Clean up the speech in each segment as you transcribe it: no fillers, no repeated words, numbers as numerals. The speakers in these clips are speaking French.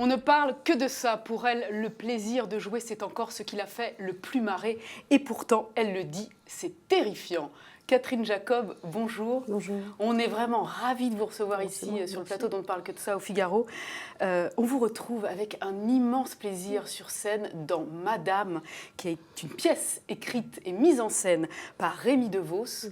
On ne parle que de ça. Pour elle, le plaisir de jouer, c'est encore ce qui l'a fait le plus marrer. Et pourtant, elle le dit, c'est terrifiant. Catherine Jacob, bonjour. Bonjour. On est vraiment ravis de vous recevoir ici sur le plateau d'On ne parle que de ça au Figaro. On vous retrouve avec un immense plaisir sur scène dans Madame, qui est une pièce écrite et mise en scène par Rémi DeVos.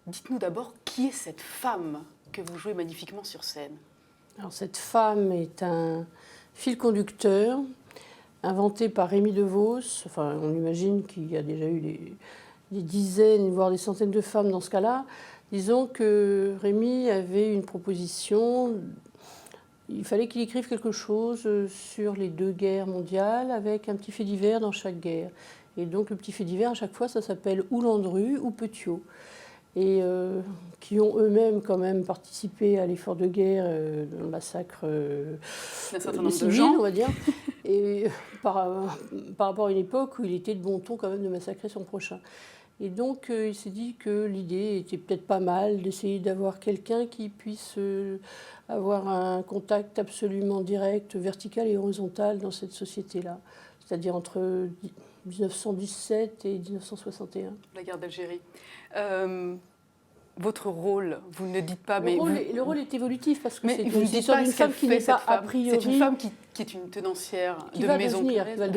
Dites-nous d'abord, qui est cette femme que vous jouez magnifiquement sur scène? Alors, cette femme est un fil conducteur inventé par Rémi DeVos. Enfin, on imagine qu'il y a déjà eu des dizaines, voire des centaines de femmes dans ce cas-là. Disons que Rémi avait une proposition. Il fallait qu'il écrive quelque chose sur les deux guerres mondiales avec un petit fait divers dans chaque guerre. Et donc le petit fait divers, à chaque fois, ça s'appelle ou Landru ou Petiot. Et qui ont eux-mêmes quand même participé à l'effort de guerre, dans le massacre des civils, on va dire. Et par rapport à une époque où il était de bon ton quand même de massacrer son prochain. Et donc il s'est dit que l'idée était peut-être pas mal d'essayer d'avoir quelqu'un qui puisse avoir un contact absolument direct, vertical et horizontal dans cette société-là. C'est-à-dire entre 1917 et 1961. La guerre d'Algérie. Votre rôle, vous ne le dites pas, mais... Le rôle est évolutif parce que c'est l'histoire d'une femme qui n'est pas a priori... C'est une femme qui est une tenancière de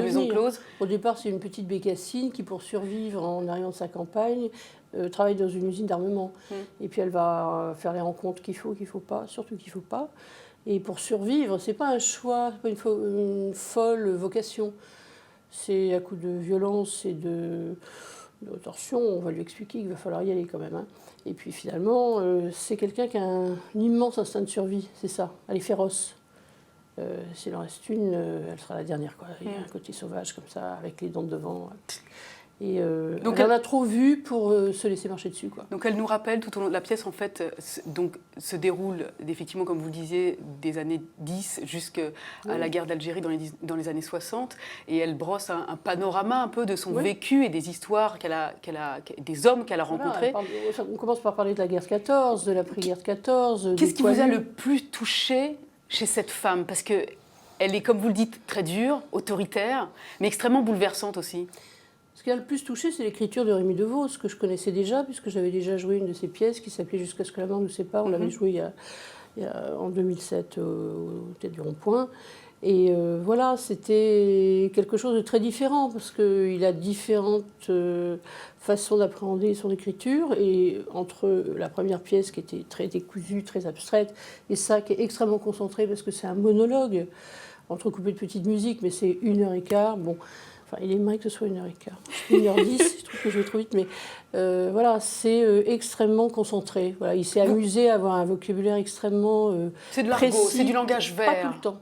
maison close. Au départ, c'est une petite bécassine qui, pour survivre en arrivant de sa campagne, travaille dans une usine d'armement. Et puis elle va faire les rencontres qu'il faut pas, surtout qu'il ne faut pas. Et pour survivre, ce n'est pas un choix, ce n'est pas une folle vocation. C'est à coup de violence et de torsion, on va lui expliquer qu'il va falloir y aller quand même. Et puis finalement, c'est quelqu'un qui a un immense instinct de survie, c'est ça. Elle est féroce. S'il en reste une, elle sera la dernière, quoi. Il y a un côté sauvage comme ça, avec les dents de devant. Et donc elle en a trop vu pour se laisser marcher dessus, quoi. Donc elle nous rappelle tout au long de la pièce, en fait, se déroule effectivement, comme vous le disiez, des années 10 jusqu'à la guerre d'Algérie dans les années 60. Et elle brosse un panorama un peu de son vécu et des histoires des hommes qu'elle a rencontrés. On commence par parler de la guerre de 14, de l'après-guerre de 14. Qu'est-ce qui vous a le plus touché chez cette femme? Parce qu'elle est, comme vous le dites, très dure, autoritaire, mais extrêmement bouleversante aussi. Ce qui a le plus touché, c'est l'écriture de Rémi DeVos, que je connaissais déjà, puisque j'avais déjà joué une de ses pièces qui s'appelait Jusqu'à ce que la mort nous sépare. On l'avait jouée en 2007 au Théâtre du Rond-Point. Et voilà, c'était quelque chose de très différent, parce qu'il a différentes façons d'appréhender son écriture. Et entre la première pièce, qui était très décousue, très abstraite, et ça, qui est extrêmement concentré, parce que c'est un monologue, entrecoupé de petites musiques, mais c'est 1h15. Bon. Enfin, il aimerait que ce soit 1h15. 1h10, je trouve que je vais trop vite, mais voilà, c'est extrêmement concentré. Voilà, il s'est amusé à avoir un vocabulaire extrêmement c'est de l'argot, c'est du langage vert. Pas tout le temps.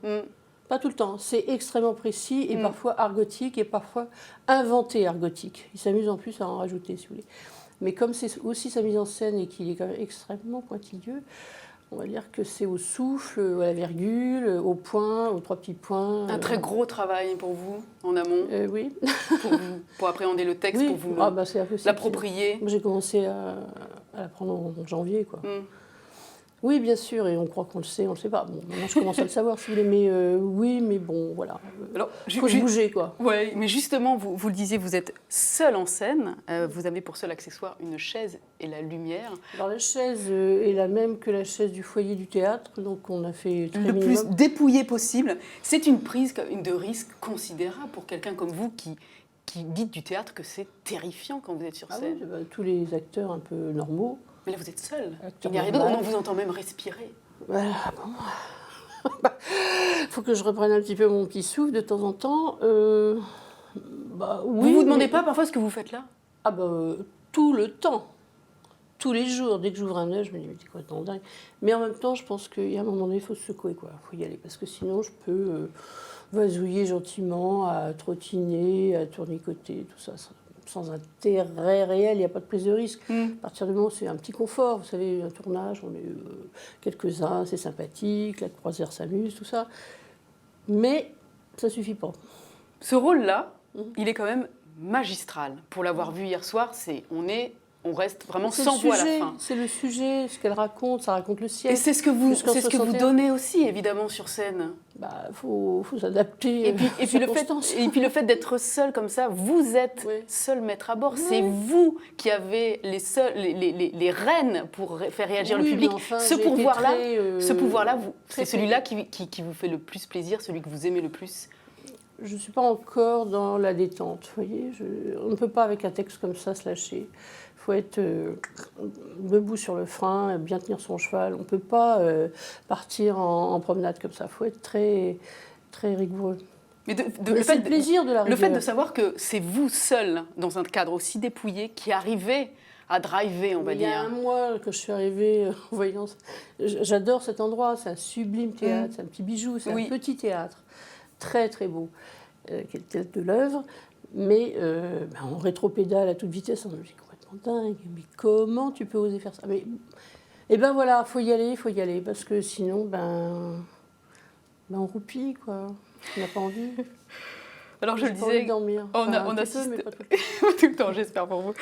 Pas tout le temps. C'est extrêmement précis et parfois argotique et parfois inventé argotique. Il s'amuse en plus à en rajouter, si vous voulez. Mais comme c'est aussi sa mise en scène et qu'il est quand même extrêmement pointilleux, on va dire que c'est au souffle, à la virgule, au point, aux 3 petits points. Un très gros travail pour vous, en amont. Oui. pour appréhender le texte, pour vous l'approprier. J'ai commencé à l'apprendre en janvier, quoi. Oui, bien sûr, et on croit qu'on le sait, on ne le sait pas. Bon, maintenant, je commence à le savoir, si vous voulez, mais oui, mais bon, voilà. Il faut se bouger, quoi. Oui, mais justement, vous le disiez, vous êtes seule en scène. Vous avez pour seul accessoire une chaise et la lumière. Alors, la chaise est la même que la chaise du foyer du théâtre, donc on a fait très minimum. Le plus dépouillé possible. C'est une prise de risque considérable pour quelqu'un comme vous qui dites du théâtre que c'est terrifiant quand vous êtes sur scène. Oui, tous les acteurs un peu normaux. Mais là, vous êtes seul. Il n'y a rien d'autre. On vous entend même respirer. Voilà, bon. Faut que je reprenne un petit peu mon petit souffle de temps en temps. Oui, vous vous demandez pas parfois ce que vous faites là? Tout le temps. Tous les jours. Dès que j'ouvre un œil, je me dis, mais t'es quoi, t'es dingue. Mais en même temps, je pense qu'il y a un moment donné, il faut se secouer, quoi. Il faut y aller. Parce que sinon, je peux vasouiller gentiment, à trottiner, à tournicoter, tout ça. Sans intérêt réel, il n'y a pas de prise de risque. À partir du moment où c'est un petit confort, vous savez, un tournage, on est quelques-uns, c'est sympathique, la croisière s'amuse, tout ça. Mais ça ne suffit pas. Ce rôle-là, il est quand même magistral. Pour l'avoir vu hier soir, on on reste vraiment sans voix à la fin. C'est le sujet, ce qu'elle raconte, ça raconte le siècle. Et c'est ce que vous donnez aussi, évidemment, sur scène. Faut s'adapter. Et puis le fait d'être seul comme ça, vous êtes seul maître à bord. Oui. C'est vous qui avez les rênes pour faire réagir le public. Enfin, ce pouvoir-là, c'est celui-là qui vous fait le plus plaisir, celui que vous aimez le plus. Je ne suis pas encore dans la détente, vous voyez. On ne peut pas, avec un texte comme ça, se lâcher. Il faut être debout sur le frein, bien tenir son cheval. On ne peut pas partir en promenade comme ça. Il faut être très, très rigoureux. Mais c'est le plaisir de la rigueur. Le fait de savoir que c'est vous seul, dans un cadre aussi dépouillé, qui arrivez à driver, on va dire. Il y a un mois que je suis arrivée en voyant... J'adore cet endroit, c'est un sublime théâtre, c'est un petit bijou, c'est un petit théâtre. Très très beau, qui est le théâtre de l'œuvre, mais on rétropédale à toute vitesse, on est complètement dingue, mais comment tu peux oser faire ça? Et ben voilà, faut y aller, parce que sinon, on roupille, quoi, on n'a pas envie. Alors je le disais, dormir. On assiste tout le temps, j'espère pour vous.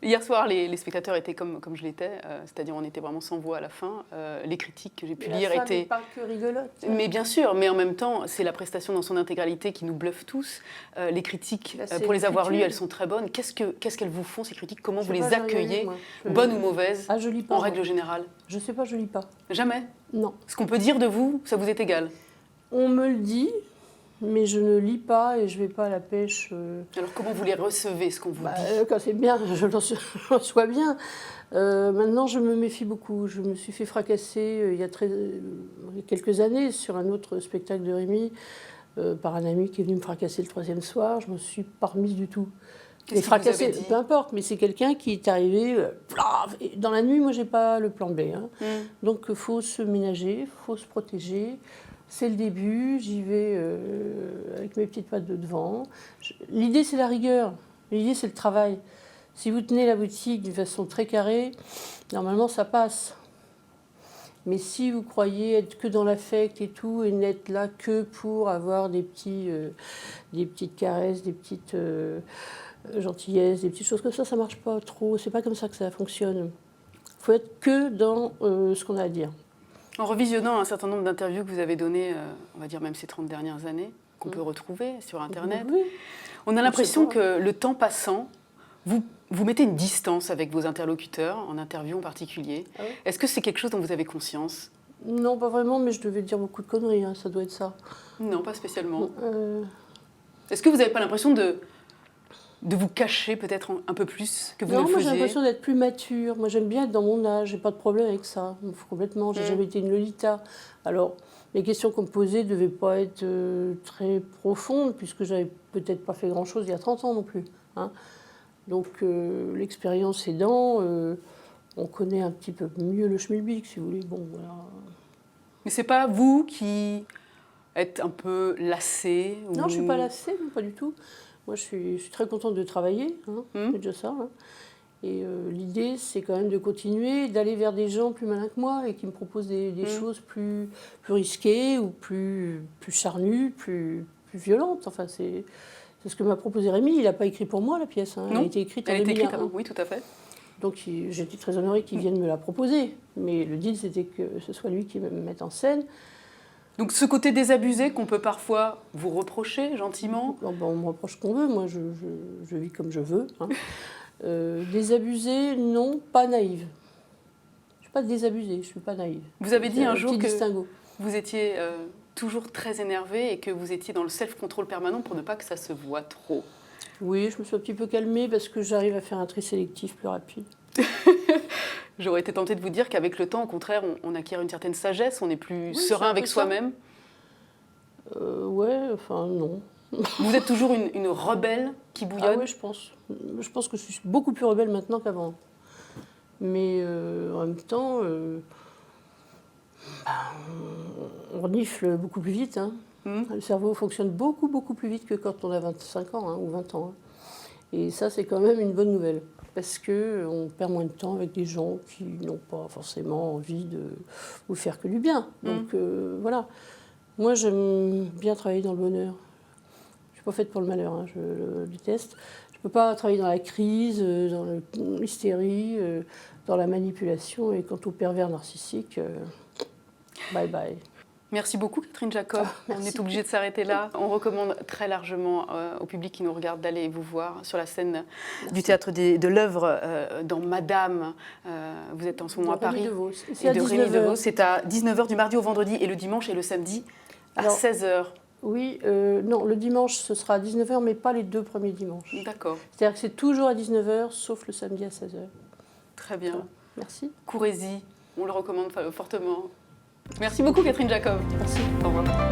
Hier soir, les spectateurs étaient comme je l'étais, c'est-à-dire on était vraiment sans voix à la fin. Les critiques que j'ai pu lire étaient... pas que rigolote. Mais bien sûr, mais en même temps, c'est la prestation dans son intégralité qui nous bluffe tous. Les critiques, pour les avoir lues, elles sont très bonnes. Qu'est-ce qu'elles vous font, ces critiques? Comment vous les accueillez, bonnes ou mauvaises, je lis pas, en règle générale? Je sais pas, je lis pas. Jamais? Non. Ce qu'on peut dire de vous, ça vous est égal? On me le dit, mais je ne lis pas et je ne vais pas à la pêche. Alors comment vous les recevez, ce qu'on vous dit? Quand c'est bien, je le reçois bien. Maintenant, je me méfie beaucoup. Je me suis fait fracasser il y a quelques années sur un autre spectacle de Rémy par un ami qui est venu me fracasser le troisième soir. Je ne me suis pas remise du tout. Qu'est-ce que vous avez dit? Peu importe, mais c'est quelqu'un qui est arrivé. Dans la nuit, moi, je n'ai pas le plan B. Donc, il faut se ménager, il faut se protéger. C'est le début, j'y vais avec mes petites pattes de devant. L'idée, c'est la rigueur. L'idée, c'est le travail. Si vous tenez la boutique d'une façon très carrée, normalement, ça passe. Mais si vous croyez être que dans l'affect et tout, et n'être là que pour avoir des petites caresses, des petites gentillesses, des petites choses comme ça ne marche pas trop. C'est pas comme ça que ça fonctionne. Il faut être que dans ce qu'on a à dire. En revisionnant un certain nombre d'interviews que vous avez données, on va dire même ces 30 dernières années, qu'on peut retrouver sur Internet, on a l'impression que le temps passant, vous mettez une distance avec vos interlocuteurs, en interview en particulier. Ah oui? Est-ce que c'est quelque chose dont vous avez conscience? Non, pas vraiment, mais je devais dire beaucoup de conneries, ça doit être ça. Non, pas spécialement. Est-ce que vous n'avez pas l'impression de vous cacher peut-être un peu plus que vous ne le faisiez? Moi j'ai l'impression d'être plus mature. Moi j'aime bien être dans mon âge, j'ai pas de problème avec ça. Complètement, j'ai jamais été une Lolita. Alors les questions qu'on me posait ne devaient pas être très profondes, puisque j'avais peut-être pas fait grand-chose il y a 30 ans non plus. Donc l'expérience aidant, on connaît un petit peu mieux le schmilblick, si vous voulez. Bon, voilà. Mais c'est pas vous qui êtes un peu lassée? Non, je suis pas lassée, non, pas du tout. Moi, je suis très contente de travailler, c'est déjà ça. Et l'idée, c'est quand même de continuer, d'aller vers des gens plus malins que moi et qui me proposent des choses plus risquées ou plus charnues, plus violentes. Enfin, c'est ce que m'a proposé Rémy. Il n'a pas écrit pour moi, la pièce. Elle a été écrite en 2001. Oui, tout à fait. Donc, j'étais très honorée qu'il vienne me la proposer. Mais le deal, c'était que ce soit lui qui me mette en scène. Donc ce côté désabusé qu'on peut parfois vous reprocher gentiment? On me reproche ce qu'on veut, moi je vis comme je veux. Désabusé, non, pas naïve. Je ne suis pas désabusée, je ne suis pas naïve. Vous avez dit un jour que distinguo. Vous étiez toujours très énervée et que vous étiez dans le self-control permanent pour ne pas que ça se voit trop. Oui, je me suis un petit peu calmée parce que j'arrive à faire un tri sélectif plus rapide. J'aurais été tentée de vous dire qu'avec le temps, au contraire, on acquiert une certaine sagesse, on est plus serein avec soi-même. Non. Vous êtes toujours une rebelle qui bouillonne? Ah oui, je pense. Je pense que je suis beaucoup plus rebelle maintenant qu'avant. Mais en même temps, on renifle beaucoup plus vite. Le cerveau fonctionne beaucoup plus vite que quand on a 25 ans ou 20 ans. Et ça, c'est quand même une bonne nouvelle. Parce qu'on perd moins de temps avec des gens qui n'ont pas forcément envie de vous faire que du bien. Donc voilà. Moi, j'aime bien travailler dans le bonheur. Je ne suis pas faite pour le malheur, je le déteste. Je ne peux pas travailler dans la crise, dans l'hystérie, dans la manipulation. Et quant au pervers narcissique, bye bye. Merci beaucoup Catherine Jacob. On est obligé de s'arrêter là. On recommande très largement au public qui nous regarde d'aller vous voir sur la scène du théâtre de l'œuvre dans Madame. Vous êtes en ce moment à Paris. C'est à 19h. C'est à 19h du mardi au vendredi et le dimanche et le samedi à 16h. Oui, non, le dimanche ce sera à 19h, mais pas les 2 premiers dimanches. D'accord. C'est-à-dire que c'est toujours à 19h, sauf le samedi à 16h. Très bien. Voilà. Merci. Courez-y, on le recommande fortement. Merci beaucoup Catherine Jacob. Merci. Au revoir.